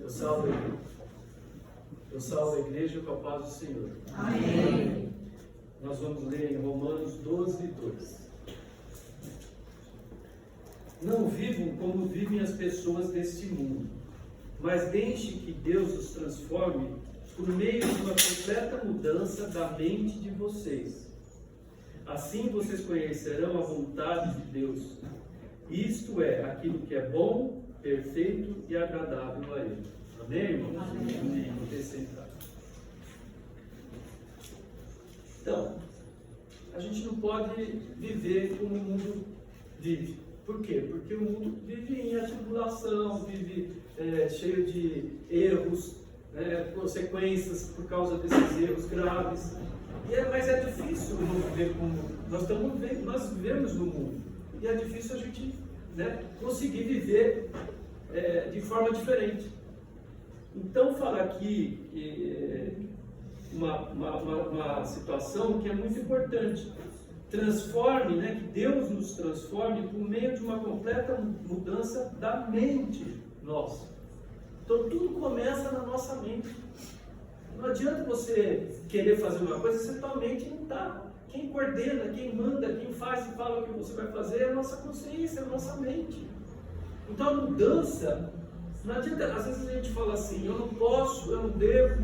Eu salvo a igreja com a paz do Senhor. Amém. Nós vamos ler em Romanos 12, 2. Não vivam como vivem as pessoas deste mundo, mas deixe que Deus os transforme por meio de uma completa mudança da mente de vocês. Assim vocês conhecerão a vontade de Deus. Isto é, aquilo que é bom, perfeito e agradável a Ele. Amém, irmãos? Amém. Vou ter sentado. Então, a gente não pode viver como o mundo vive. Por quê? Porque o mundo vive em atribulação, vive cheio de erros, consequências por causa desses erros graves. Mas é difícil viver como nós vivemos no mundo. E é difícil a gente conseguir viver de forma diferente. Então, fala aqui uma situação que é muito importante. Transforme, que Deus nos transforme por meio de uma completa mudança da mente nossa. Então, tudo começa na nossa mente. Não adianta você querer fazer uma coisa se tua mente não está. Quem coordena, quem manda, quem faz e fala o que você vai fazer é a nossa consciência, é a nossa mente. Então, a mudança, não adianta, às vezes a gente fala assim, eu não posso, eu não devo,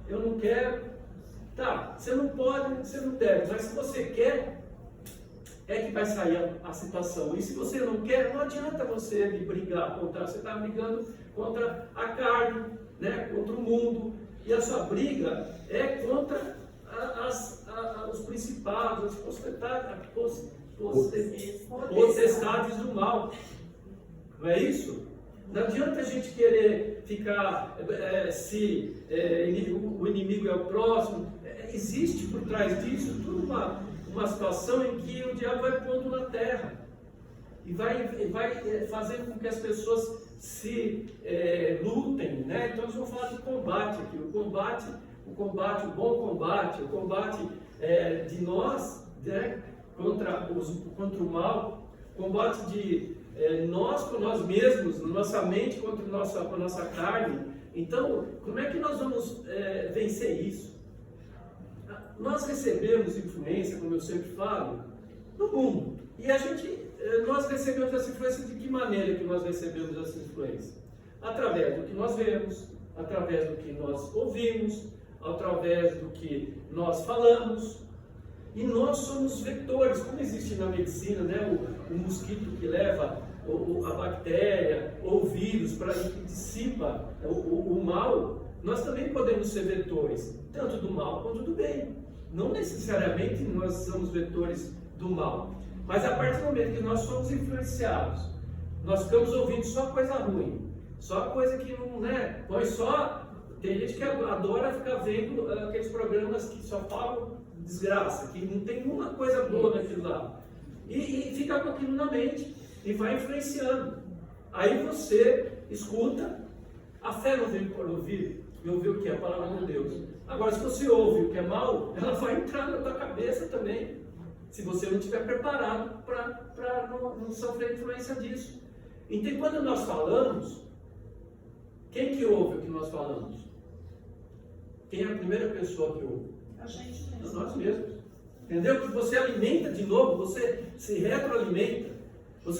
eu não quero. Tá, você não pode, você não deve, mas se você quer, é que vai sair a situação. E se você não quer, não adianta você brigar contra, você está brigando contra a carne, contra o mundo. E a sua briga é contra os principados, as potestades do mal. Não é isso? Não adianta a gente querer ficar, o inimigo é o próximo. Existe por trás disso tudo uma situação em que o diabo vai pondo na terra e vai fazendo com que as pessoas se lutem, Então nós vamos falar de combate aqui, o bom combate, o combate de nós, contra o mal, combate de nós com nós mesmos, nossa mente contra a nossa carne. Então, como é que nós vamos vencer isso? Nós recebemos influência, como eu sempre falo, no mundo. E nós recebemos essa influência de que maneira que nós recebemos essa influência? Através do que nós vemos, através do que nós ouvimos, através do que nós falamos. E nós somos vetores, como existe na medicina, o mosquito que leva a bactéria ou o vírus que dissipa o mal, nós também podemos ser vetores, tanto do mal quanto do bem. Não necessariamente nós somos vetores do mal, mas a partir do momento que nós somos influenciados, nós ficamos ouvindo só coisa ruim, só coisa que não, tem gente que adora ficar vendo aqueles programas que só falam desgraça, que não tem uma coisa boa naquilo lá, e fica com aquilo na mente e vai influenciando. Aí você escuta, a fé não vem por ouvir, e ouvir o que? A palavra de Deus. Agora, se você ouve o que é mal, ela vai entrar na tua cabeça também, se você não estiver preparado para não sofrer influência disso. Então, quando nós falamos, quem que ouve o que nós falamos? Quem é a primeira pessoa que ouve? A gente mesmo. Nós mesmos. Entendeu? Que você alimenta de novo, você se retroalimenta.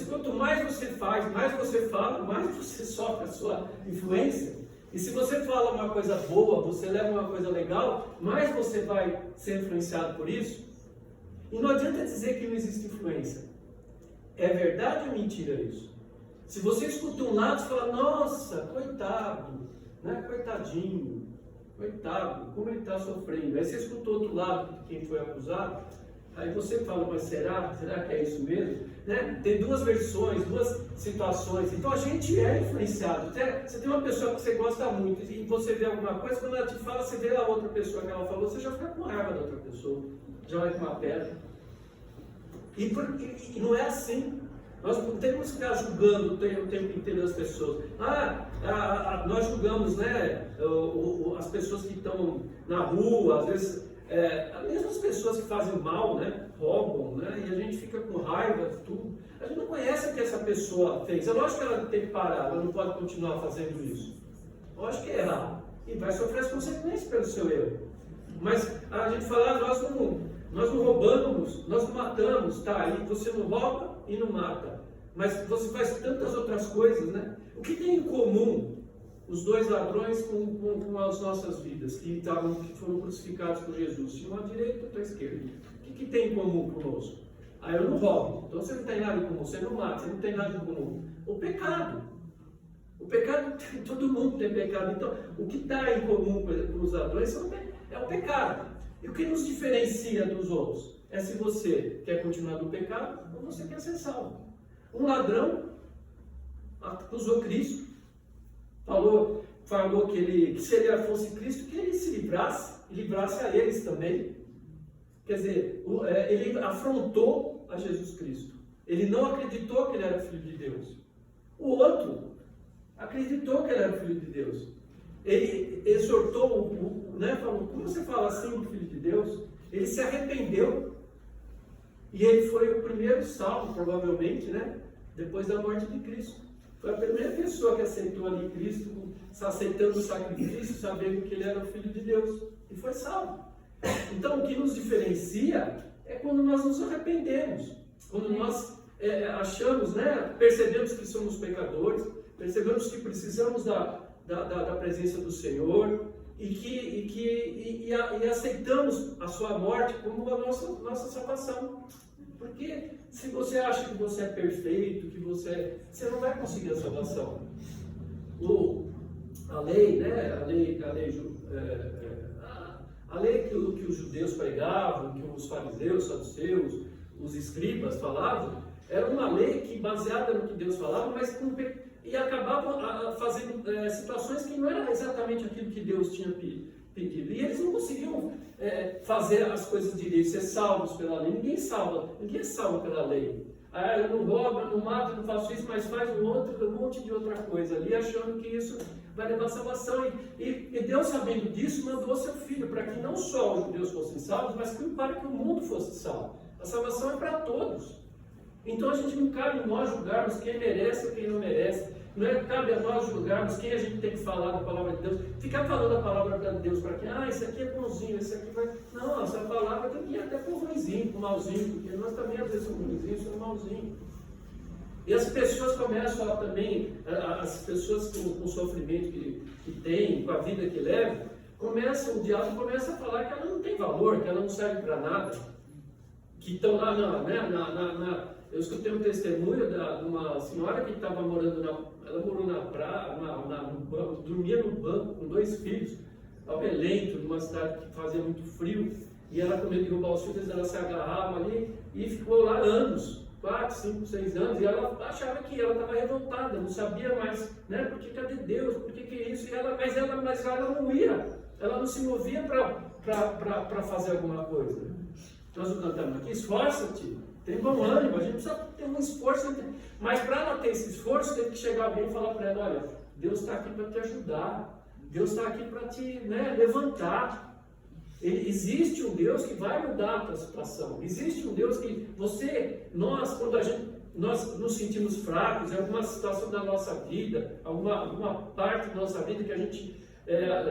Quanto mais você faz, mais você fala, mais você sofre a sua influência. E se você fala uma coisa boa, você leva uma coisa legal, mais você vai ser influenciado por isso. E não adianta dizer que não existe influência. É verdade ou mentira isso? Se você escuta um lado, você fala, nossa, coitado, coitadinho, coitado, como ele está sofrendo. Aí você escuta outro lado de quem foi acusado, aí você fala, mas será que é isso mesmo? Tem duas versões, duas situações. Então a gente é influenciado. Você tem uma pessoa que você gosta muito e você vê alguma coisa, quando ela te fala, você vê a outra pessoa que ela falou, você já fica com raiva da outra pessoa, já vai com uma pedra. E não é assim. Nós não temos que ficar julgando o tempo inteiro as pessoas. Nós julgamos, as pessoas que estão na rua, às vezes, mesmo as pessoas que fazem mal, roubam, e a gente fica com raiva de tudo. A gente não conhece o que essa pessoa fez. É lógico que ela tem que parar, ela não pode continuar fazendo isso. Lógico que é errar. E vai sofrer as consequências pelo seu erro. Mas a gente fala, nós não roubamos, nós não matamos, tá? E você não rouba e não mata. Mas você faz tantas outras coisas, né? O que tem em comum os dois ladrões com as nossas vidas, que foram crucificados por Jesus? Tinha uma à direita e outra à esquerda. O que tem em comum conosco? Eu não roubo, então você não tem nada em comum, você não mata, você não tem nada em comum. O pecado. O pecado, todo mundo tem pecado. Então, o que dá em comum com os ladrões é o pecado. E o que nos diferencia dos outros? É se você quer continuar no pecado ou você quer ser salvo. Um ladrão acusou Cristo, falou que se ele fosse Cristo, que ele se livrasse, e livrasse a eles também. Quer dizer, ele afrontou a Jesus Cristo. Ele não acreditou que ele era filho de Deus. O outro acreditou que ele era filho de Deus. Ele exortou, falou, como você fala assim, filho de Deus? Ele se arrependeu. E ele foi o primeiro salvo, provavelmente, né? Depois da morte de Cristo. Foi a primeira pessoa que aceitou ali Cristo, aceitando o sacrifício, sabendo que ele era o Filho de Deus. E foi salvo. Então, o que nos diferencia é quando nós nos arrependemos. Quando nós achamos, né? Percebemos que somos pecadores, percebemos que precisamos da presença do Senhor e aceitamos a sua morte como a nossa salvação. Porque se você acha que você é perfeito, que você não vai conseguir a salvação. A lei, né? A lei que os judeus pregavam, que os fariseus, saduceus, os escribas falavam, era uma lei que baseada no que Deus falava, mas e acabava fazendo situações que não eram exatamente aquilo que Deus tinha pedido. E eles não conseguiam fazer as coisas direito, ser salvos pela lei. Ninguém é salvo pela lei. Eu não roubo, eu não mato, eu não faço isso, mas faz um monte de outra coisa ali, achando que isso vai levar a salvação. E Deus, sabendo disso, mandou seu Filho para que não só os judeus fossem salvos, mas para que o mundo fosse salvo. A salvação é para todos. Então a gente não cabe nós julgarmos quem merece ou quem não merece. Não cabe a nós julgarmos quem a gente tem que falar da palavra de Deus. Ficar falando a palavra de Deus para quem? Esse aqui é bonzinho, esse aqui vai... Não, essa palavra tem que ir até para o ruimzinho, para o malzinho, porque nós também às vezes somos ruimzinhos, somos malzinhos. E as pessoas começam também, as pessoas com o sofrimento que tem, com a vida que levam, o diabo começa a falar que ela não tem valor, que ela não serve para nada. Que estão lá eu escutei um testemunho de uma senhora que estava morando ela morou na praia, no banco, dormia no banco com 2 filhos, ao relento, numa cidade que fazia muito frio, e ela, com medo de roubar os filhos, ela se agarrava ali e ficou lá anos, 4, 5, 6 anos, e ela achava que ela estava revoltada, não sabia mais, né, por que cadê Deus, por que é isso, mas ela não ia, ela não se movia para fazer alguma coisa. Nós não cantamos aqui, esforça-te. Tem bom ânimo, a gente precisa ter um esforço, mas para ela ter esse esforço, tem que chegar alguém e falar para ela, olha, Deus está aqui para te ajudar, Deus está aqui para te levantar. Existe um Deus que vai mudar a tua situação, existe um Deus que quando nós nos sentimos fracos em alguma situação da nossa vida, alguma parte da nossa vida que a gente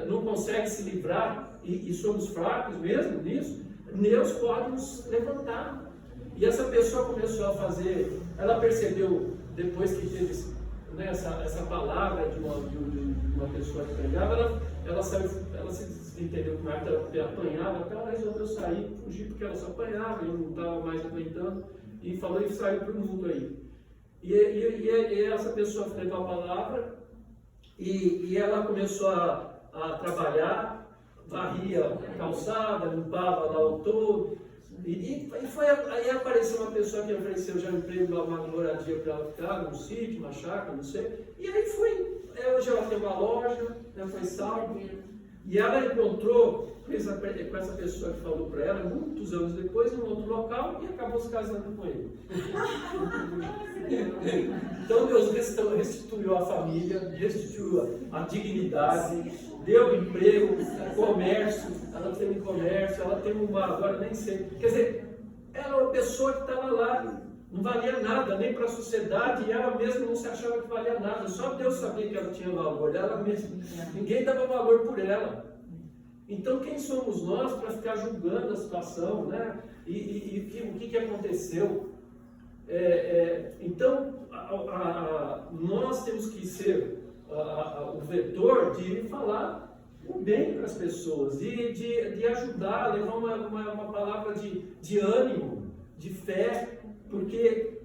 não consegue se livrar e somos fracos mesmo nisso, Deus pode nos levantar. E essa pessoa começou a fazer, ela percebeu, depois que teve essa palavra de uma pessoa que pregava, ela se entendeu com ela, ela apanhava, então ela resolveu sair, fugir, porque ela só apanhava, e não estava mais aguentando, e falou e saiu para o mundo aí. E essa pessoa levou a palavra, e ela começou a trabalhar, varria a calçada, limpava lá o todo. Aí apareceu uma pessoa que ofereceu já um emprego, uma moradia para ela ficar, num sítio, uma chácara, não sei. E aí hoje ela tem uma loja, foi salva. E ela encontrou com essa pessoa que falou para ela, muitos anos depois, em um outro local, e acabou se casando com ele. Então Deus restituiu a família, restituiu a dignidade, deu emprego, comércio, ela tem um comércio, ela tem agora nem sei. Quer dizer, ela é uma pessoa que estava lá não valia nada, nem para a sociedade, e ela mesma não se achava que valia nada, só Deus sabia que ela tinha valor, ela mesma, ninguém dava valor por ela. Então quem somos nós para ficar julgando a situação, né? E o que aconteceu? Então nós temos que ser o vetor de falar o bem para as pessoas, de ajudar, levar uma palavra de ânimo, de fé, porque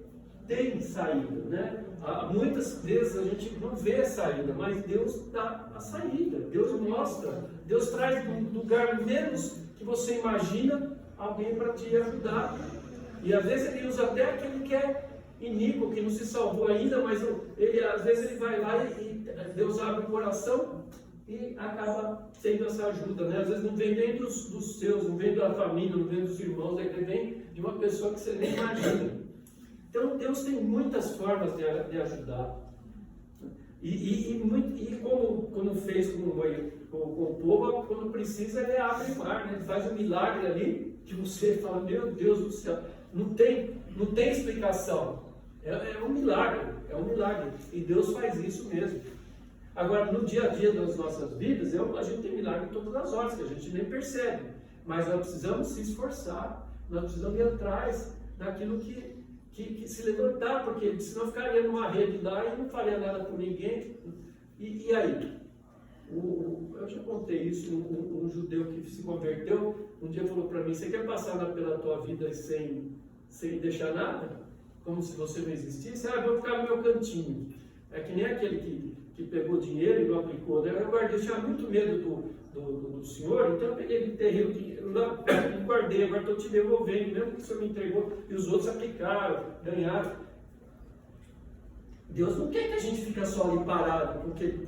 tem saída, né? Muitas vezes a gente não vê a saída, mas Deus dá a saída, Deus mostra, Deus traz do lugar menos que você imagina alguém para te ajudar. E às vezes ele usa até aquele que é iníquo, que não se salvou ainda, mas às vezes ele vai lá e Deus abre o coração e acaba tendo essa ajuda, né? Às vezes não vem nem dos seus, não vem da família, não vem dos irmãos, ele vem de uma pessoa que você nem imagina. Então Deus tem muitas formas de ajudar. E como fez com o povo, quando precisa ele abre o mar, né? Ele faz um milagre ali, que você fala, meu Deus do céu, não tem explicação. É um milagre. E Deus faz isso mesmo. Agora, no dia a dia das nossas vidas, a gente tem milagre todas as horas, que a gente nem percebe. Mas nós precisamos se esforçar, nós precisamos ir atrás daquilo que se levantar, porque senão ficaria numa rede lá e não faria nada por ninguém. E aí? Eu já contei isso, um judeu que se converteu, um dia falou para mim, você quer passar pela tua vida sem deixar nada? Como se você não existisse? Eu vou ficar no meu cantinho. É que nem aquele que pegou dinheiro e não aplicou, né? Eu tinha muito medo do senhor, então eu peguei de terreno e guardei, agora estou te devolvendo, mesmo que o senhor me entregou, e os outros aplicaram, ganharam. Deus não quer que a gente fique só ali parado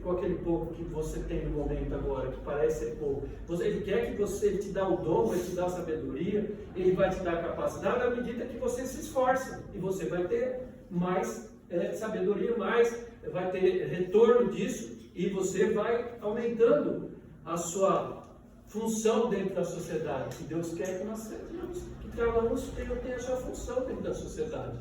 com aquele pouco que você tem no momento agora, que parece ser pouco. Ele quer que ele te dá o dom, ele te dá a sabedoria, ele vai te dar a capacidade à medida que você se esforça, e você vai ter mais sabedoria, vai ter retorno disso, e você vai aumentando a sua função dentro da sociedade. E Deus quer que nós sejamos, que cada um tenha a sua função dentro da sociedade.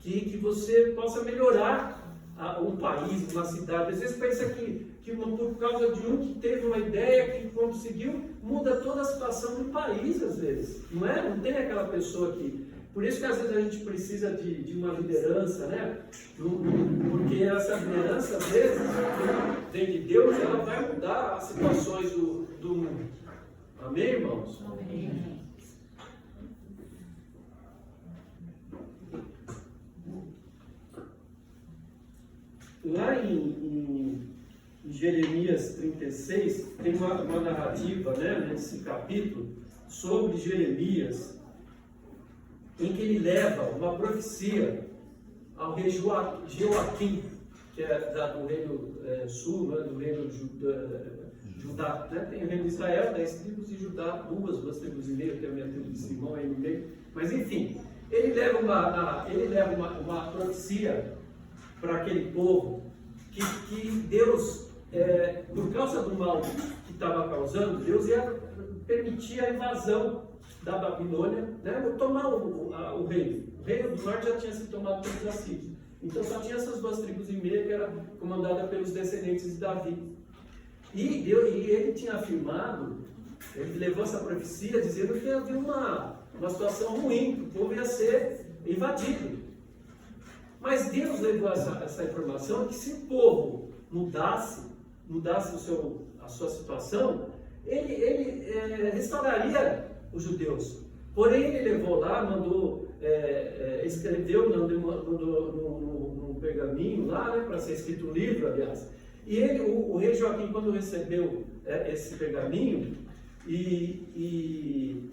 Que você possa melhorar um país, uma cidade. Às vezes pensa que por causa de um que teve uma ideia, que conseguiu, muda toda a situação do país, às vezes. Não é? Não tem aquela pessoa que... Por isso que às vezes a gente precisa de uma liderança, né? Porque essa liderança, às vezes, vem de Deus, ela vai mudar as situações do mundo. Amém, irmãos? Amém. Lá em Jeremias 36, tem uma narrativa, né, nesse capítulo, sobre Jeremias, em que ele leva uma profecia ao rei Joaquim, que é do reino sul, né, do reino Judá. Né? Tem o reino de Israel, 10 tribos, e Judá, duas tribos e meia, tem a minha tribo de Simão aí no meio. Mas enfim, ele leva uma profecia para aquele povo, que Deus, por causa do mal que estava causando, Deus ia permitir a invasão da Babilônia, né? Tomar o reino. O reino do norte já tinha sido tomado pelos assírios. Então só tinha essas duas tribos e meia que era comandada pelos descendentes de Davi. E ele tinha afirmado, ele levou essa profecia dizendo que havia uma situação ruim, que o povo ia ser invadido. Mas Deus levou essa informação que se o povo mudasse a sua situação, ele restauraria os judeus. Porém, ele levou lá, escreveu, mandou num pergaminho lá, né, para ser escrito um livro, aliás. E o rei Joaquim, quando recebeu esse pergaminho e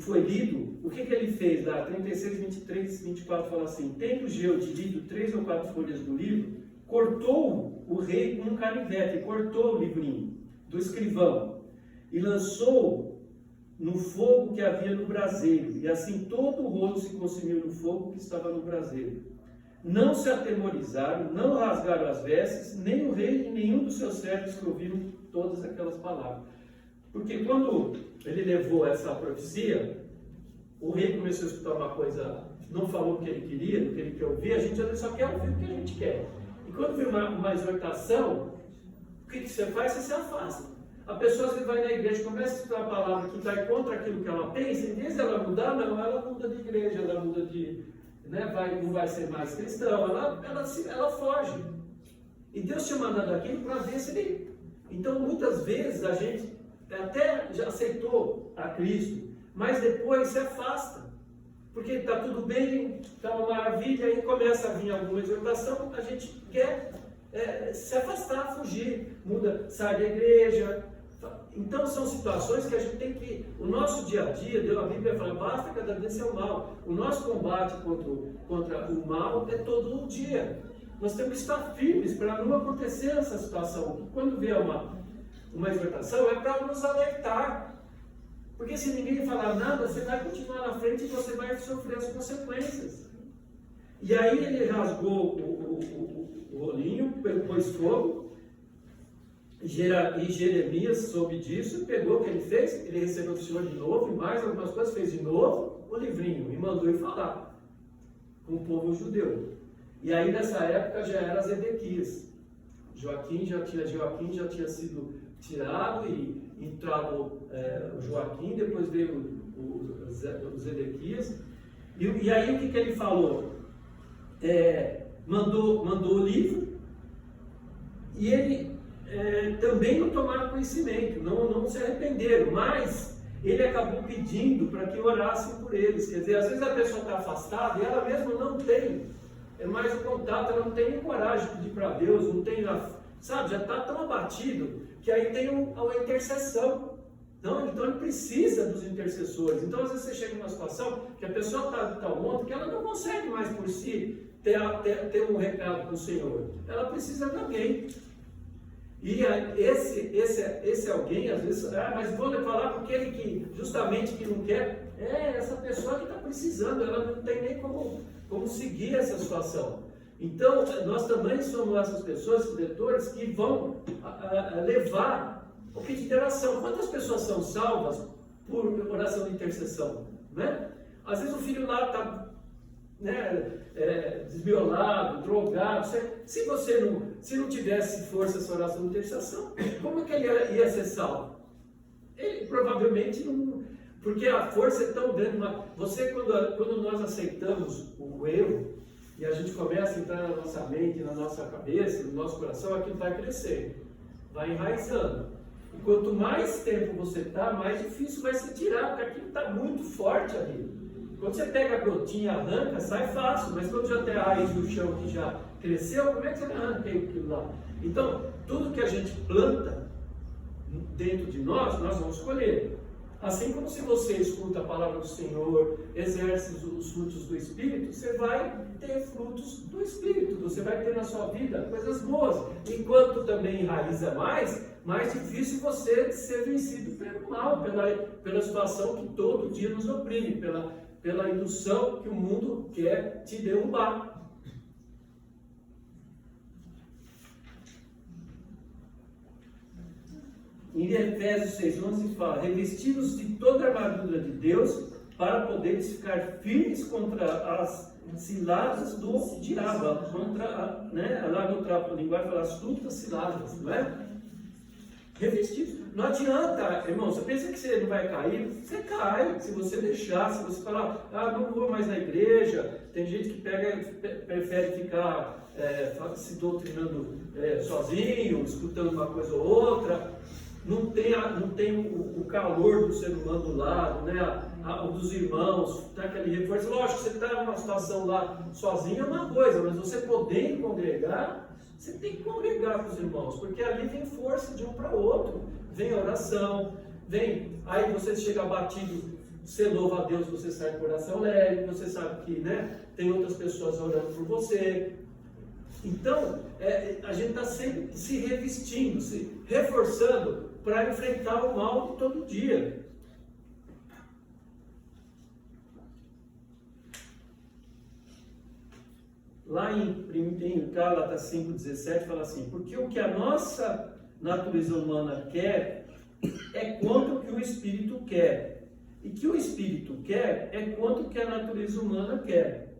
foi lido, o que ele fez lá? 36, 23, 24 fala assim: tendo Geude lido 3 ou 4 folhas do livro, cortou o rei com um canivete, cortou o livrinho do escrivão e lançou no fogo que havia no braseiro, e assim todo o rolo se consumiu no fogo que estava no braseiro. Não se atemorizaram, não rasgaram as vestes, nem o rei e nenhum dos seus servos que ouviram todas aquelas palavras. Porque quando ele levou essa profecia, o rei começou a escutar uma coisa não falou o que ele queria, o que ele quer ouvir, a gente às vezes só quer ouvir o que a gente quer. E quando vem uma exortação, o que você faz? Você se afasta. A pessoa às vezes vai na igreja, começa a estudar a palavra que vai contra aquilo que ela pensa, em vez de ela mudar, não, ela muda de igreja, ela muda de... não vai ser mais cristão, ela foge. E Deus te manda daquilo para ver se ele... Então, muitas vezes, a gente até já aceitou a Cristo, mas depois se afasta. Porque está tudo bem, está uma maravilha, aí começa a vir alguma exortação, a gente quer se afastar, fugir, muda, sai da igreja. Então, são situações que a gente tem que... O nosso dia a dia, a Bíblia fala, basta cada vez ser o mal. O nosso combate contra o mal é todo dia. Nós temos que estar firmes para não acontecer essa situação. Quando vier uma exortação, é para nos alertar. Porque se ninguém falar nada, você vai continuar na frente e você vai sofrer as consequências. E aí ele rasgou o rolinho, pôs fogo, e Jeremias soube disso, pegou o que ele fez, ele recebeu do Senhor de novo, e mais algumas coisas, fez de novo o livrinho, e mandou ir falar com o povo judeu. E aí nessa época já era Zedequias. Joaquim já tinha sido tirado e entrado o Joaquim, depois veio o Zedequias. E aí o que ele falou? Mandou o livro, e ele também não tomaram conhecimento, não se arrependeram, mas ele acabou pedindo para que orassem por eles. Quer dizer, às vezes a pessoa está afastada e ela mesma não tem mais o contato, ela não tem nem coragem de pedir para Deus, não tem, sabe, já está tão abatido que aí tem a intercessão. Não, então ele precisa dos intercessores. Então às vezes você chega numa situação que a pessoa está de tal ponto que ela não consegue mais por si ter um recado com o Senhor. Ela precisa de alguém. E esse alguém, às vezes, mas vou falar para aquele que justamente que não quer, essa pessoa que está precisando, ela não tem nem como seguir essa situação. Então, nós também somos essas pessoas, leitores, que vão levar o pedido de oração. Quantas pessoas são salvas por oração de intercessão? Né? Às vezes o filho lá está desviolado, drogado. Se não tivesse força essa oração de intercessão, como é que ele ia ser salvo? Ele provavelmente não... Porque a força é tão grande. Quando nós aceitamos o erro, e a gente começa a entrar na nossa mente, na nossa cabeça, no nosso coração, aquilo vai crescer, vai enraizando. E quanto mais tempo você está, mais difícil vai se tirar, porque aquilo está muito forte ali. Quando você pega a brotinha e arranca, sai fácil, mas quando já tem a raiz do chão que já cresceu, como é que você arranca aquilo lá? Então, tudo que a gente planta dentro de nós vamos colher. Assim como se você escuta a palavra do Senhor, exerce os frutos do Espírito, você vai ter frutos do Espírito, você vai ter na sua vida coisas boas. Enquanto também enraiza mais difícil você ser vencido pelo mal, pela situação que todo dia nos oprime, pela indução que o mundo quer te derrubar. Em Efésios 6,11 fala: revestidos de toda a armadura de Deus, para poderes ficar firmes contra as ciladas do diabo, lá no trapo, linguagem fala astutas ciladas, não é? Revestidos. Não adianta, irmão, você pensa que você não vai cair? Você cai, se você deixar, se você falar, não vou mais na igreja. Tem gente que prefere ficar se doutrinando sozinho, escutando uma coisa ou outra. Não tem o calor do ser humano do lado, dos irmãos, tá aquele reforço. Lógico, você está numa situação lá sozinho é uma coisa, mas você poder congregar, você tem que congregar com os irmãos, porque ali vem força de um para o outro, vem oração, aí você chega abatido, você louva a Deus, você sai com oração leve, você sabe que tem outras pessoas orando por você. Então, a gente está sempre se revestindo, se reforçando para enfrentar o mal de todo dia. Lá em Gálatas 5,17 fala assim: porque o que a nossa natureza humana quer é contra o que o Espírito quer, e que o espírito quer é quanto que a natureza humana quer.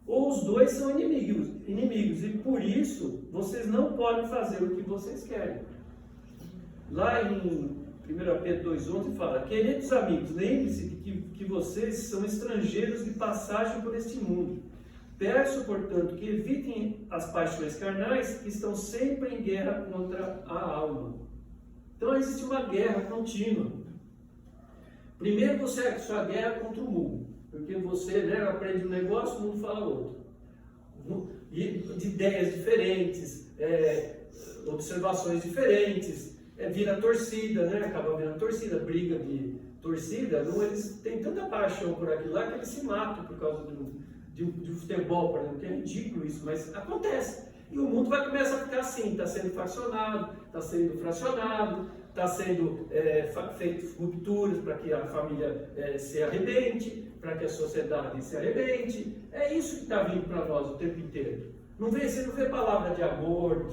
Ou os dois são inimigos, e por isso vocês não podem fazer o que vocês querem. Lá em 1 Pedro 2,11 fala: queridos amigos, lembre-se de que vocês são estrangeiros de passagem por este mundo. Peço, portanto, que evitem as paixões carnais que estão sempre em guerra contra a alma. Então existe uma guerra contínua. Primeiro você é a sua guerra contra o mundo, porque você, né, aprende um negócio, o mundo fala outro. E de ideias diferentes, observações diferentes, vira torcida, né? Acaba virando torcida, briga de torcida. Não, eles têm tanta paixão por aquilo lá que eles se matam por causa de futebol, por exemplo, que é ridículo isso, mas acontece. E o mundo vai começar a ficar assim, está sendo faccionado, está sendo fracionado, está sendo feito rupturas para que a família se arrebente, para que a sociedade se arrebente. É isso que está vindo para nós o tempo inteiro. Você não vê palavra de amor,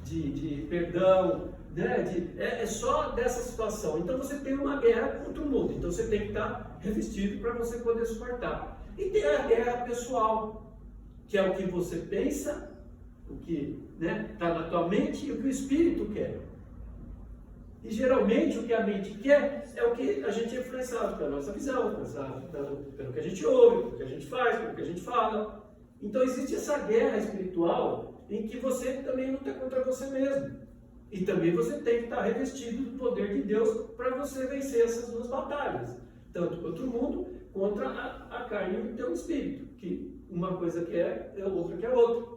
de perdão, né? É só dessa situação. Então você tem uma guerra contra o mundo, então você tem que estar revestido para você poder suportar. E tem a guerra pessoal, que é o que você pensa, o que está na tua mente e o que o espírito quer. E geralmente o que a mente quer é o que a gente é influenciado pela nossa visão, pelo que a gente ouve, pelo que a gente faz, pelo que a gente fala. Então existe essa guerra espiritual em que você também luta contra você mesmo. E também você tem que estar revestido do poder de Deus para você vencer essas duas batalhas. Tanto contra o mundo, contra a carne e o teu espírito. Que uma coisa quer, outra quer outra.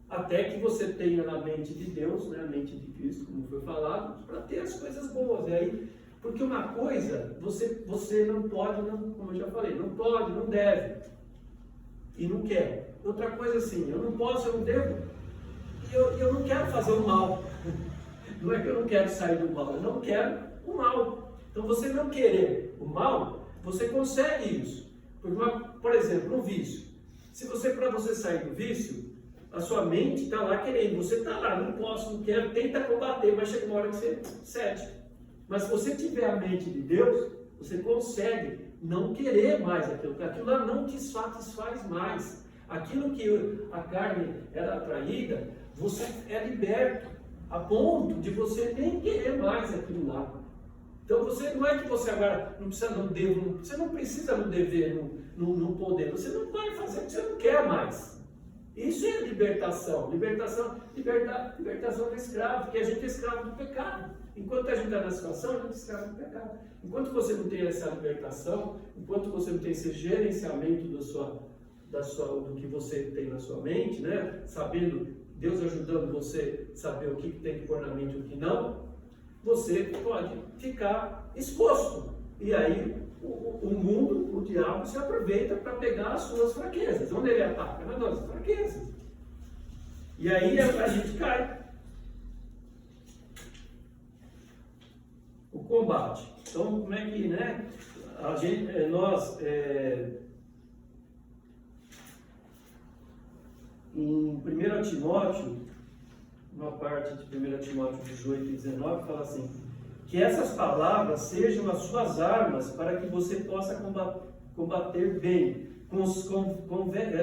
Até que você tenha na mente de Deus, né, a mente de Cristo, como foi falado, para ter as coisas boas. E aí, porque uma coisa, você não pode, como eu já falei, não pode, não deve. E não quer. Outra coisa assim, eu não posso, eu não devo. E eu não quero fazer o mal. Não é que eu não quero sair do mal, eu não quero o mal. Então você não querer o mal, você consegue isso. Por exemplo, um vício. Para você sair do vício, a sua mente está lá querendo, você está lá, não posso, não quero, tenta combater, mas chega uma hora que você cede. Mas se você tiver a mente de Deus, você consegue não querer mais aquilo lá não te satisfaz mais. Aquilo que a carne era atraída, você é liberto, a ponto de você nem querer mais aquilo lá. Então não é que você agora você não precisa no dever, no poder, você não vai fazer o que você não quer mais. Isso é libertação do escravo, porque a gente é escravo do pecado. Enquanto a gente está na situação, a gente é escravo do pecado. Enquanto você não tem essa libertação, enquanto você não tem esse gerenciamento do que você tem na sua mente, né? Sabendo, Deus ajudando você a saber o que tem que pôr na mente e o que não, você pode ficar exposto. E aí o mundo, o diabo, se aproveita para pegar as suas fraquezas. Onde ele ataca? Nas nossas fraquezas. E aí a gente cai. O combate. Então, como é que, né? Em 1 Timóteo, uma parte de 1 Timóteo 18 e 19, fala assim: que essas palavras sejam as suas armas para que você possa combater bem,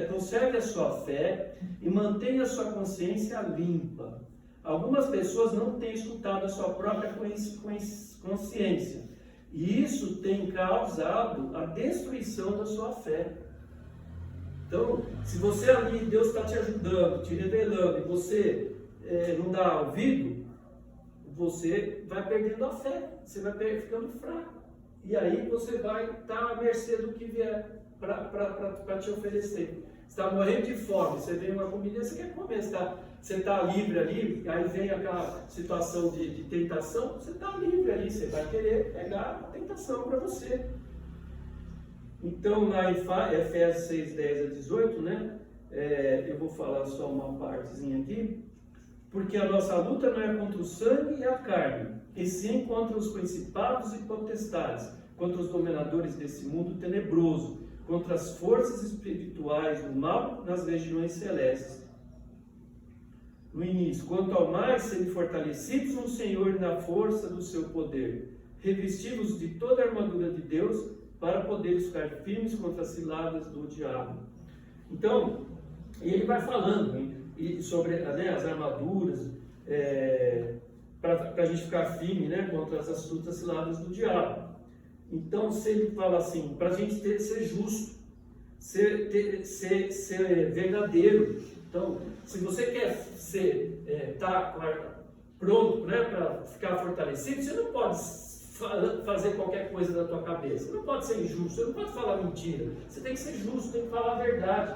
conserve a sua fé e mantenha a sua consciência limpa. Algumas pessoas não têm escutado a sua própria consciência, e isso tem causado a destruição da sua fé. Então, se você ali, Deus está te ajudando, te revelando, e você não dá ouvido, você vai perdendo a fé, você vai ficando fraco. E aí você vai estar à mercê do que vier para te oferecer. Você está morrendo de fome, você vem uma comida, você quer comer, você está livre ali, aí vem aquela situação de tentação, você está livre ali, você vai querer pegar a tentação para você. Então, lá em Efésios 6, 10 a 18, né, eu vou falar só uma partezinha aqui. Porque a nossa luta não é contra o sangue e a carne, e sim contra os principados e potestades, contra os dominadores desse mundo tenebroso, contra as forças espirituais do mal nas regiões celestes. No início, quanto ao mais, serem fortalecidos no Senhor e na força do seu poder, revestidos de toda a armadura de Deus, para poderes ficar firmes contra as ciladas do diabo. Então, ele vai falando sobre as armaduras, para a gente ficar firme, né, contra as astutas ciladas do diabo. Então, se ele fala assim, para a gente ser justo, ser verdadeiro. Então, se você quer estar pronto, né, para ficar fortalecido, você não pode fazer qualquer coisa da tua cabeça. Você não pode ser injusto, você não pode falar mentira. Você tem que ser justo, tem que falar a verdade.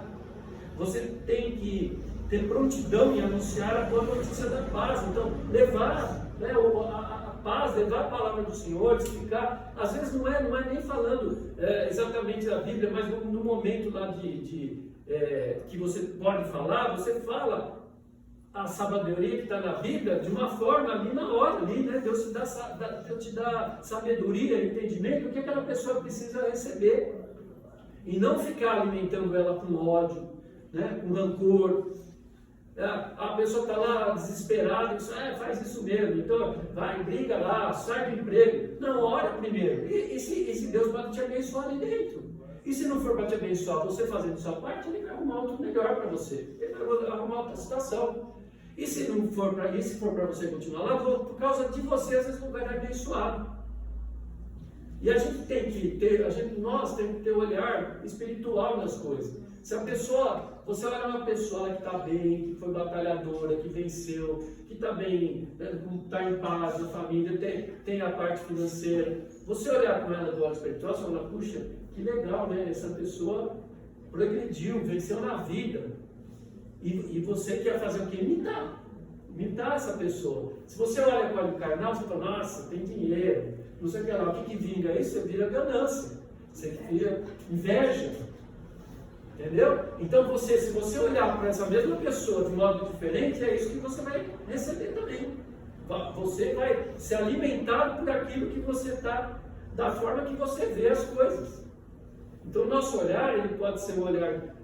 Você tem que ter prontidão em anunciar a boa notícia da paz. Então, levar, né, a paz, levar a palavra do Senhor, explicar. Às vezes não é nem falando exatamente da Bíblia, mas no momento lá que você pode falar, você fala a sabedoria que está na Bíblia de uma forma ali na hora, ali, né? Deus te dá sabedoria, entendimento do que aquela pessoa precisa receber. E não ficar alimentando ela com ódio, né? Com rancor. A pessoa está lá desesperada e diz, faz isso mesmo, então vai, briga lá, sai do emprego. Não, ora primeiro. E se Deus pode te abençoar ali dentro? E se não for para te abençoar, você fazendo sua parte, ele vai arrumar outro melhor para você. Ele vai arrumar outra situação. E se não for para isso, se for para você continuar lá, por causa de você, às vezes não vai dar abençoado. E a gente tem que ter, nós temos que ter um olhar espiritual nas coisas. Se a pessoa, você olha uma pessoa que está bem, que foi batalhadora, que venceu, que está bem, está em paz na família, tem a parte financeira, você olhar com ela do lado espiritual, você fala, puxa, que legal, né? Essa pessoa progrediu, venceu na vida. E você quer fazer o quê? Imitar essa pessoa. Se você olha com o olho carnal, você fala, nossa, tem dinheiro, não sei o que lá, o que vinga isso? Você vira ganância, você vira inveja. Entendeu? Então, se você olhar para essa mesma pessoa de modo diferente, é isso que você vai receber também. Você vai ser alimentado por aquilo que você está, da forma que você vê as coisas. Então, o nosso olhar, ele pode ser um olhar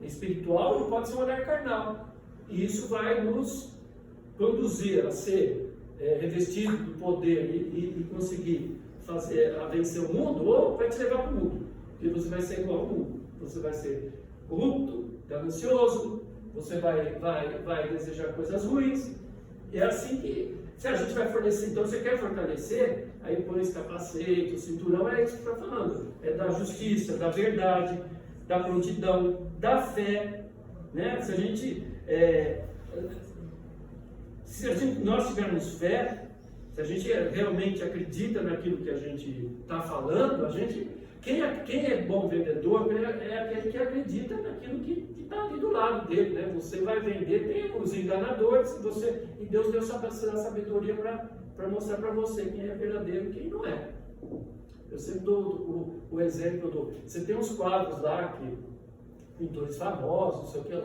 espiritual e pode ser um olhar carnal. E isso vai nos conduzir a ser revestido do poder e conseguir a vencer o mundo, ou vai te levar para o mundo. Porque você vai ser igual ao mundo. Você vai ser corrupto, ganancioso, você vai desejar coisas ruins. É assim que, se a gente vai fornecer, então você quer fortalecer, aí põe esse capacete, o cinturão, é isso que está falando. É da justiça, da verdade, da prontidão, da fé. Né? Nós tivermos fé, se a gente realmente acredita naquilo que a gente está falando, quem é bom vendedor é aquele que acredita naquilo que está ali do lado dele, né? Você vai vender, tem os enganadores, e Deus deu a sabedoria para mostrar para você quem é verdadeiro e quem não é. Eu sempre dou o exemplo você tem uns quadros lá, pintores famosos, não sei o que,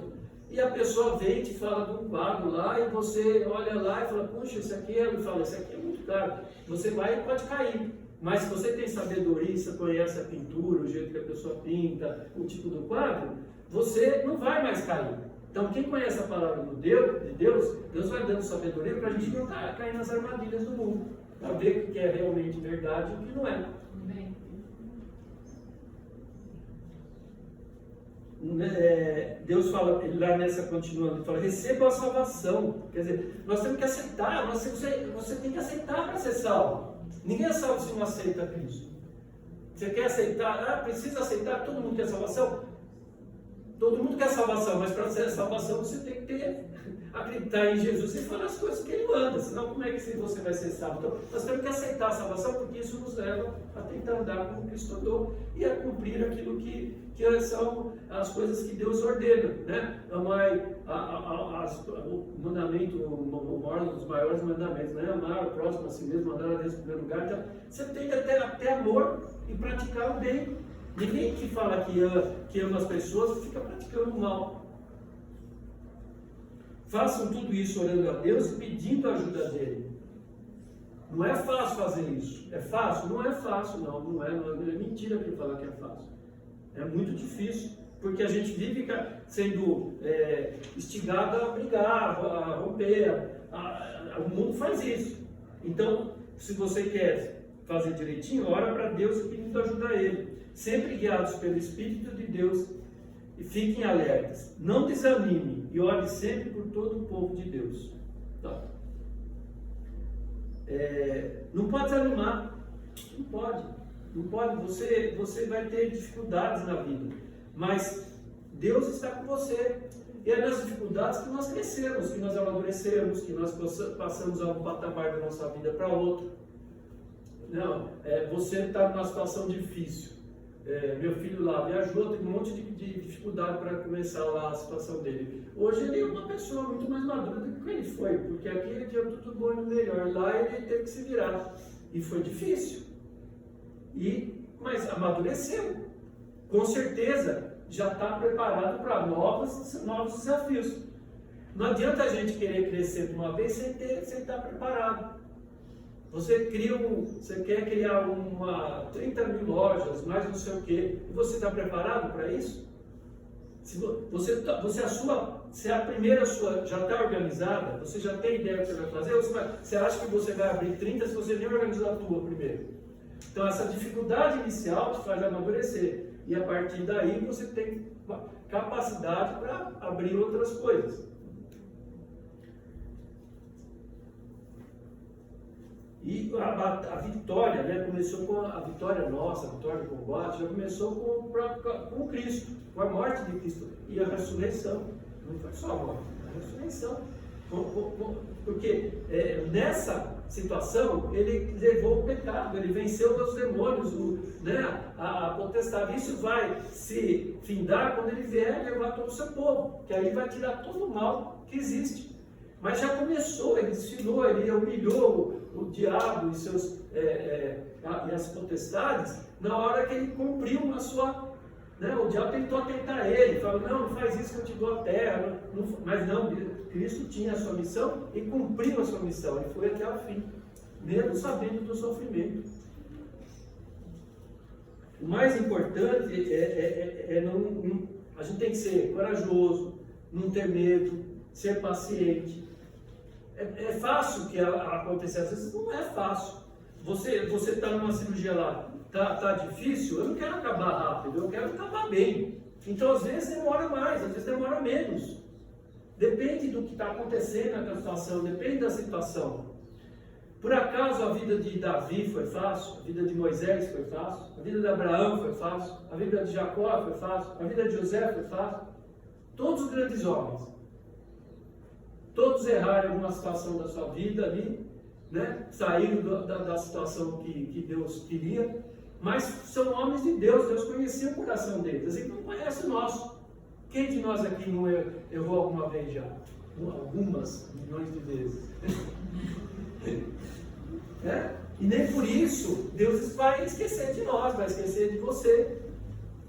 e a pessoa vem e te fala de um quadro lá, e você olha lá e fala, puxa, esse aqui é muito caro. Você vai e pode cair. Mas se você tem sabedoria, você conhece a pintura, o jeito que a pessoa pinta, o tipo do quadro, você não vai mais cair. Então, quem conhece a palavra de Deus vai dando sabedoria para a gente não cair nas armadilhas do mundo, para ver o que é realmente verdade e o que não é. Deus fala, lá continuando, ele fala, receba a salvação. Quer dizer, nós temos que aceitar, você tem que aceitar para ser salvo. Ninguém é salvo se não aceita Cristo. Você quer aceitar? Precisa aceitar, todo mundo quer salvação? Todo mundo quer salvação, mas para ser salvação você tem que acreditar em Jesus e falar as coisas que Ele manda, senão como é que você vai ser salvo? Então, nós temos que aceitar a salvação, porque isso nos leva a tentar andar como Cristo andou e a cumprir aquilo que são as coisas que Deus ordena, né? Amai o mandamento, o maior dos maiores mandamentos, né? Amar o próximo a si mesmo, mandar a Deus em primeiro lugar. Então, você tem que ter amor e praticar o bem. Ninguém que fala que ama as pessoas fica praticando o mal. Façam tudo isso orando a Deus e pedindo a ajuda dele. Não é fácil fazer isso. É fácil? Não é fácil, não é mentira que falar que é fácil. É muito difícil, porque a gente vive sendo instigado a brigar, a romper. O mundo faz isso. Então, se você quer fazer direitinho, ora para Deus e pedindo ajuda a Ele. Sempre guiados pelo Espírito de Deus e fiquem alertas. Não desanime e ore sempre por todo o povo de Deus. Tá. Não pode desanimar. Não pode. Não pode. Você vai ter dificuldades na vida. Mas Deus está com você. E é nas dificuldades que nós crescemos, que nós amadurecemos, que nós passamos a um patamar da nossa vida para outro. Não, você está numa situação difícil. Meu filho lá viajou, teve um monte de dificuldade para começar lá a situação dele. Hoje ele é uma pessoa muito mais madura do que ele foi, porque aqui ele tinha tudo bom e melhor. Lá ele teve que se virar. E foi difícil. Mas amadureceu. Com certeza já está preparado para novos desafios. Não adianta a gente querer crescer de uma vez sem estar preparado. Você quer criar 30 mil lojas, mais não sei o quê, e você está preparado para isso? Se a primeira sua já está organizada, você já tem ideia do que você vai fazer, você acha que você vai abrir 30 se você nem organizou a tua primeiro? Então essa dificuldade inicial te faz amadurecer, e a partir daí você tem capacidade para abrir outras coisas. E a vitória, né, começou com a vitória nossa, a vitória do combate, já começou com Cristo, com a morte de Cristo e a ressurreição. Não foi só a morte, a ressurreição. Porque nessa situação ele levou o pecado, ele venceu os demônios, a potestade. Isso vai se findar quando ele vier levar todo o seu povo, que aí vai tirar todo o mal que existe. Mas já começou, ele desfilou, ele humilhou o diabo e as potestades na hora que ele cumpriu a sua... O diabo tentou tentar ele, falou, não faz isso que eu te dou a terra. Mas não, Cristo tinha a sua missão e cumpriu a sua missão, ele foi até o fim, mesmo sabendo do sofrimento. O mais importante a gente tem que ser corajoso, não ter medo, ser paciente. É fácil que acontecer, às vezes não é fácil. Você está numa cirurgia lá, tá difícil, eu não quero acabar rápido, eu quero acabar bem. Então às vezes demora mais, às vezes demora menos. Depende do que está acontecendo naquela situação, depende da situação. Por acaso a vida de Davi foi fácil? A vida de Moisés foi fácil? A vida de Abraão foi fácil? A vida de Jacó foi fácil? A vida de José foi fácil? Todos os grandes homens. Todos erraram em alguma situação da sua vida ali, saíram da situação que Deus queria, mas são homens de Deus, Deus conhecia o coração deles, e não conhece o nosso. Quem de nós aqui não errou alguma vez já? Algumas milhões de vezes. E nem por isso Deus vai esquecer de nós, vai esquecer de você.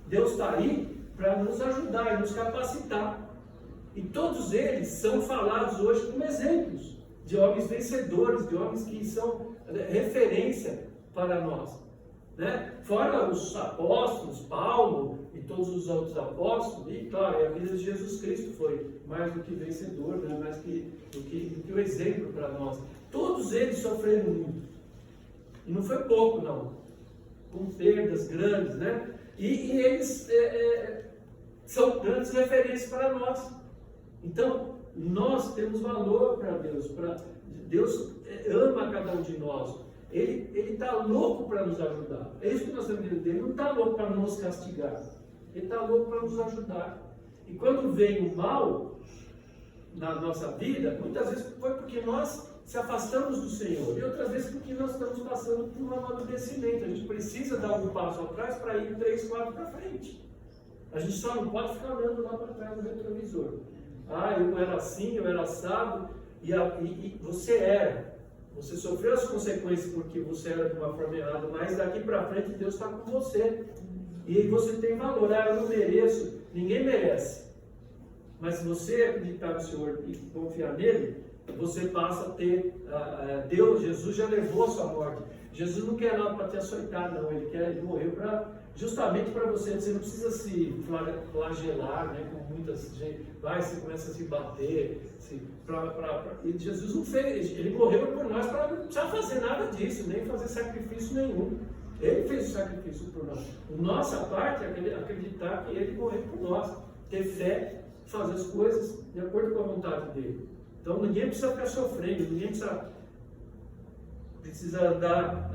Deus está aí para nos ajudar e nos capacitar. E todos eles são falados hoje como exemplos de homens vencedores, de homens que são referência para nós. Fora os apóstolos, Paulo e todos os outros apóstolos, e claro, a vida de Jesus Cristo foi mais do que vencedor, mais do que o exemplo para nós. Todos eles sofreram muito. E não foi pouco, não. Com perdas grandes, E eles são grandes referências para nós. Então, nós temos valor para Deus. Deus ama cada um de nós. Ele está louco para nos ajudar. É isso que nós temos que entender. Ele não está louco para nos castigar. Ele está louco para nos ajudar. E quando vem o mal na nossa vida, muitas vezes foi porque nós se afastamos do Senhor. E outras vezes porque nós estamos passando por um amadurecimento. A gente precisa dar um passo atrás para ir 3, 4 para frente. A gente só não pode ficar olhando lá para trás do retrovisor. Eu era assim, eu era assado, e você era. Você sofreu as consequências porque você era de uma forma errada, mas daqui para frente Deus está com você. E você tem valor. Eu não mereço, ninguém merece. Mas se você acreditar no Senhor e confiar nele, você passa a ter Jesus já levou a sua morte. Jesus não quer nada para te açoitar, não. Ele morreu justamente para você não precisa se flagelar, né, como muitas gente vai, você começa a se bater, e Jesus não fez, ele morreu por nós para não precisar fazer nada disso, nem fazer sacrifício nenhum. Ele fez o sacrifício por nós. Nossa parte é acreditar que ele morreu por nós, ter fé, fazer as coisas de acordo com a vontade dele. Então ninguém precisa ficar sofrendo, ninguém precisa dar,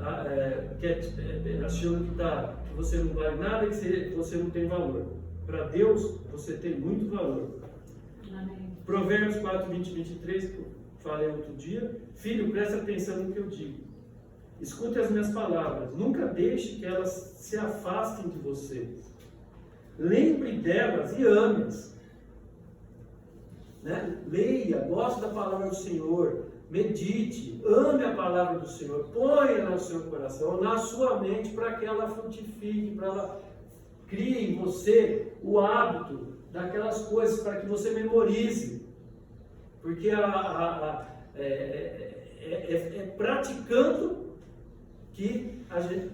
achando que você não vale nada e que você não tem valor. Para Deus, você tem muito valor. Amém. Provérbios 4, 20 e 23, que eu falei outro dia. Filho, preste atenção no que eu digo. Escute as minhas palavras. Nunca deixe que elas se afastem de você. Lembre delas e ame-as. Né? Leia, goste da palavra do Senhor. Medite, ame a palavra do Senhor, ponha no seu coração, na sua mente, para que ela frutifique, para ela crie em você o hábito daquelas coisas, para que você memorize. Porque é praticando que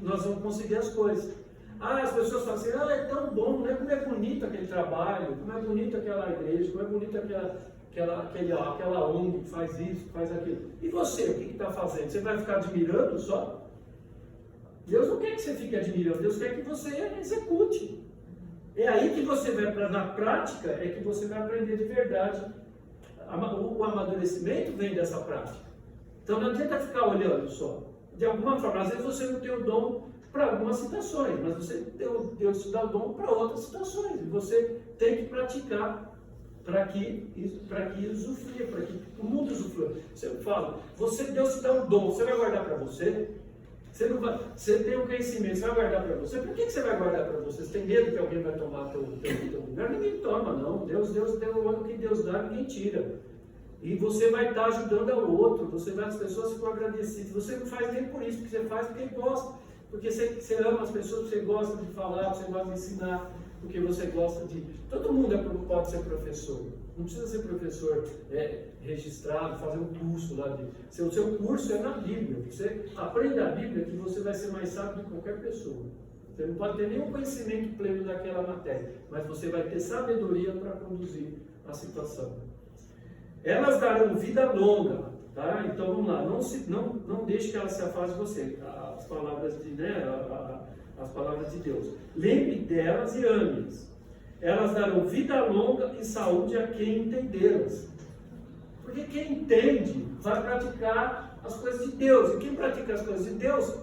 nós vamos conseguir as coisas. As pessoas falam assim, é tão bom, né? Como é bonito aquele trabalho, como é bonito aquela igreja, como é bonito aquela ONG que faz isso, que faz aquilo. E você, o que está fazendo? Você vai ficar admirando só? Deus não quer que você fique admirando, Deus quer que você execute. É aí que você vai, na prática, é que você vai aprender de verdade. O amadurecimento vem dessa prática. Então não adianta ficar olhando só. De alguma forma, às vezes você não tem o dom para algumas situações, mas Deus te dá o dom para outras situações. E você tem que praticar para que usufrua, para que o mundo usufrua. Você fala, Deus te dá um dom, você vai guardar para você? Você tem um conhecimento, você vai guardar para você? Por que você vai guardar para você? Você tem medo que alguém vai tomar teu lugar? Ninguém toma, não. Deus deu o que Deus dá, ninguém tira. E você vai estar ajudando ao outro, as pessoas ficam agradecidas. Você não faz nem por isso, porque você faz porque gosta. Porque você ama as pessoas, você gosta de falar, você gosta de ensinar, porque você gosta de... Todo mundo pode ser professor. Não precisa ser professor registrado, fazer um curso lá. O seu curso é na Bíblia. Você aprende a Bíblia que você vai ser mais sábio do que qualquer pessoa. Você não pode ter nenhum conhecimento pleno daquela matéria, mas você vai ter sabedoria para conduzir a situação. Elas darão vida longa, tá? Então vamos lá, não deixe que elas se afastem de você. As palavras de Deus. Lembre delas e ame-as. Elas darão vida longa e saúde a quem entendê-las. Porque quem entende vai praticar as coisas de Deus. E quem pratica as coisas de Deus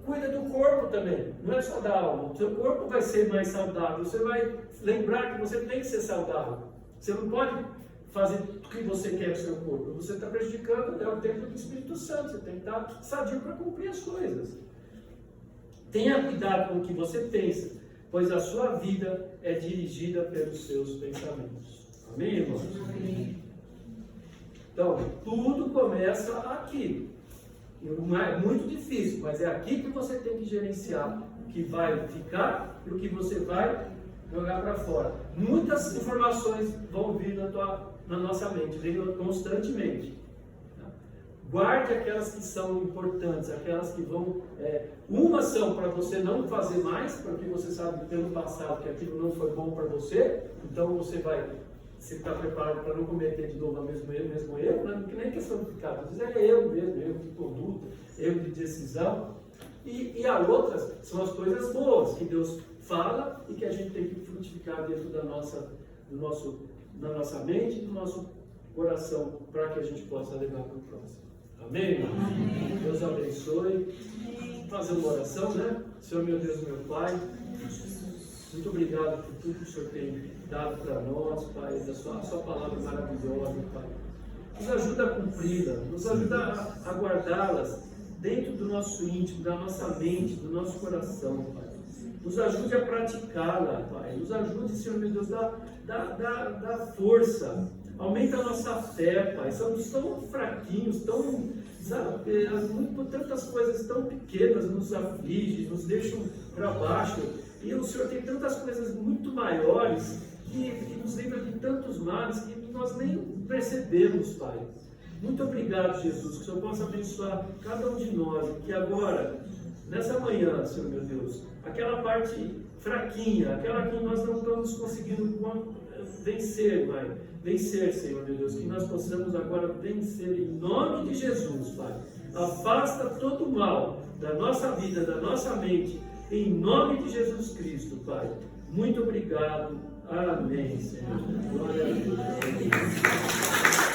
cuida do corpo também. Não é só da alma. O seu corpo vai ser mais saudável. Você vai lembrar que você tem que ser saudável. Você não pode fazer o que você quer com o seu corpo. Você está prejudicando o templo do Espírito Santo. Você tem que estar sadio para cumprir as coisas. Tenha cuidado com o que você pensa, pois a sua vida é dirigida pelos seus pensamentos. Amém, irmãos? Amém. Então, tudo começa aqui. Não é muito difícil, mas é aqui que você tem que gerenciar o que vai ficar e o que você vai jogar para fora. Muitas informações vão vir na nossa mente, vêm constantemente. Guarde aquelas que são importantes, aquelas que vão... umas são para você não fazer mais, porque você sabe pelo passado que aquilo não foi bom para você, então você está preparado para não cometer de novo o mesmo erro, né? Porque nem questão de ficar, às vezes é erro mesmo, erro de conduta, erro de decisão. E as outras são as coisas boas que Deus fala e que a gente tem que frutificar dentro da nossa mente e do nosso coração, para que a gente possa levar para o próximo. Amém? Amém. Deus abençoe. Vamos fazer uma oração, né? Senhor, meu Deus, meu Pai, muito obrigado por tudo que o Senhor tem dado para nós, Pai, da sua palavra maravilhosa, Pai. Nos ajuda a cumpri-la, nos ajuda a guardá-las dentro do nosso íntimo, da nossa mente, do nosso coração, Pai. Nos ajude a praticá-la, Pai. Nos ajude, Senhor, meu Deus, da força. Aumenta a nossa fé, Pai. Somos tão fraquinhos, tantas coisas tão pequenas nos afligem, nos deixam para baixo. E o Senhor tem tantas coisas muito maiores que nos livra de tantos males que nós nem percebemos, Pai. Muito obrigado, Jesus, que o Senhor possa abençoar cada um de nós, que agora, nessa manhã, Senhor meu Deus, aquela parte fraquinha, aquela que nós não estamos conseguindo vencer, Pai. Vencer, Senhor meu Deus, que nós possamos agora vencer em nome de Jesus, Pai. Afasta todo o mal da nossa vida, da nossa mente, em nome de Jesus Cristo, Pai. Muito obrigado. Amém, Senhor. Glória a Deus.